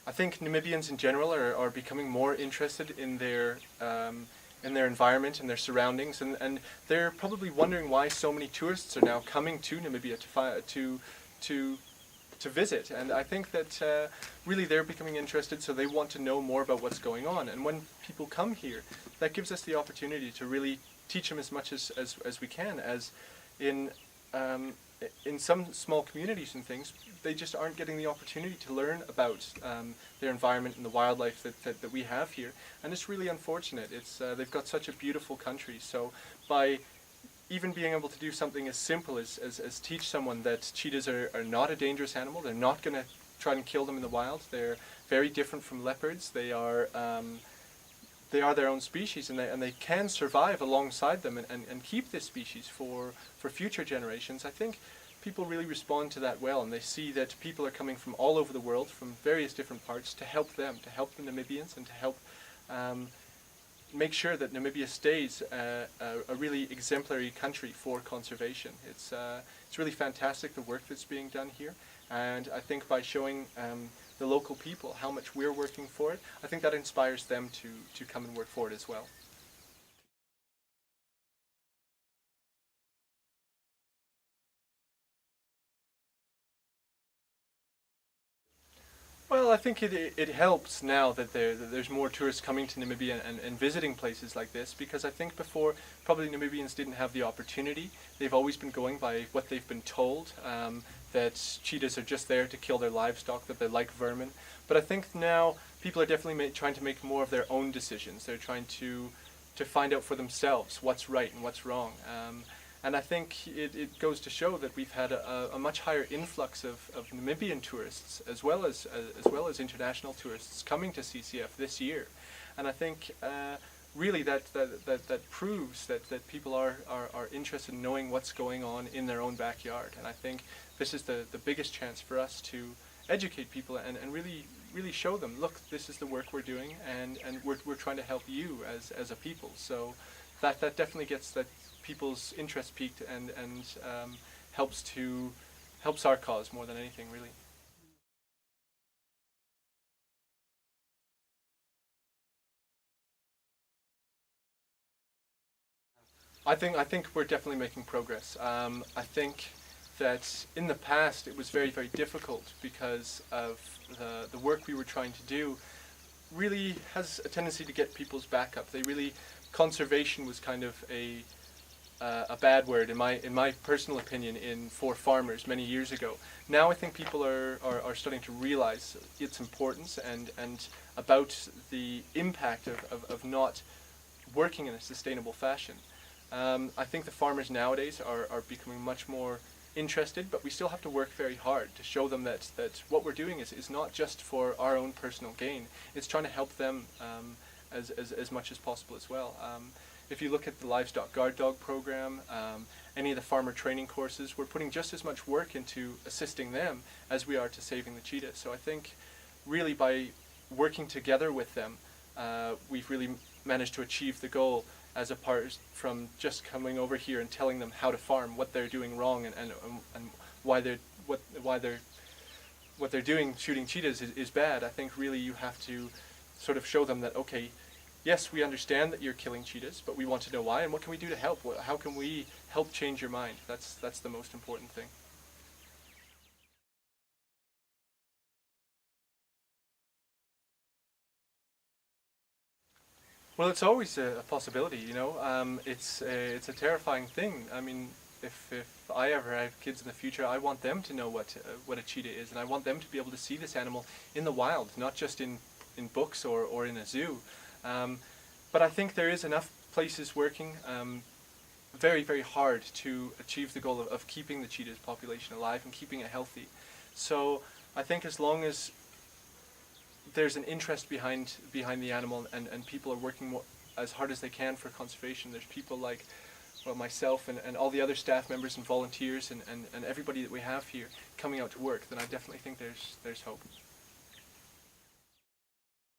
I think Namibians in general are becoming more interested in their environment and their surroundings, and they're probably wondering why so many tourists are now coming to Namibia to visit. And I think that really they're becoming interested, so they want to know more about what's going on. And when people come here, that gives us the opportunity to really teach them as much as we can. As in some small communities and things, they just aren't getting the opportunity to learn about their environment and the wildlife that we have here, and it's really unfortunate. They've got such a beautiful country, so by even being able to do something as simple as teach someone that cheetahs are not a dangerous animal, they're not going to try and kill them in the wild, they're very different from leopards, they are their own species, and they can survive alongside them and keep this species for future generations. I think people really respond to that well, and they see that people are coming from all over the world, from various different parts, to help them, to help the Namibians, and to help make sure that Namibia stays a really exemplary country for conservation. It's really fantastic, the work that's being done here, and I think by showing the local people how much we're working for it, I think that inspires them to come and work for it as well. Well, I think it helps now that there's more tourists coming to Namibia and visiting places like this, because I think before probably Namibians didn't have the opportunity. They've always been going by what they've been told, that cheetahs are just there to kill their livestock, that they're like vermin. But I think now people are definitely trying to make more of their own decisions. They're trying to find out for themselves what's right and what's wrong. And I think it goes to show that we've had a much higher influx of Namibian tourists as well as international tourists coming to CCF this year. And I think really that proves that people are interested in knowing what's going on in their own backyard. And I think this is the biggest chance for us to educate people and really show them, look, this is the work we're doing, and we're trying to help you as a people. So that definitely gets that people's interest peaked and helps our cause more than anything, really. I think we're definitely making progress. I think that in the past it was very, very difficult because of the work we were trying to do really has a tendency to get people's back up. Conservation was kind of a bad word in my personal opinion for farmers many years ago. Now I think people are starting to realize its importance and about the impact of not working in a sustainable fashion. I think the farmers nowadays are becoming much more interested, but we still have to work very hard to show them that what we're doing is not just for our own personal gain. It's trying to help them as much as possible as well. If you look at the livestock guard dog program, any of the farmer training courses, we're putting just as much work into assisting them as we are to saving the cheetah. So I think really by working together with them, we've really managed to achieve the goal, as apart from just coming over here and telling them how to farm, what they're doing wrong, and why what they're doing shooting cheetahs is bad. I think really you have to sort of show them that, okay, yes, we understand that you're killing cheetahs, but we want to know why, and what can we do to help? How can we help change your mind? That's the most important thing. Well, it's always a possibility, you know. It's a terrifying thing. I mean, if I ever have kids in the future, I want them to know what a cheetah is, and I want them to be able to see this animal in the wild, not just in books or in a zoo. But I think there is enough places working very, very hard to achieve the goal of keeping the cheetah's population alive and keeping it healthy. So I think as long as there's an interest behind the animal and people are working as hard as they can for conservation, there's people like myself and all the other staff members and volunteers and everybody that we have here coming out to work, then I definitely think there's hope.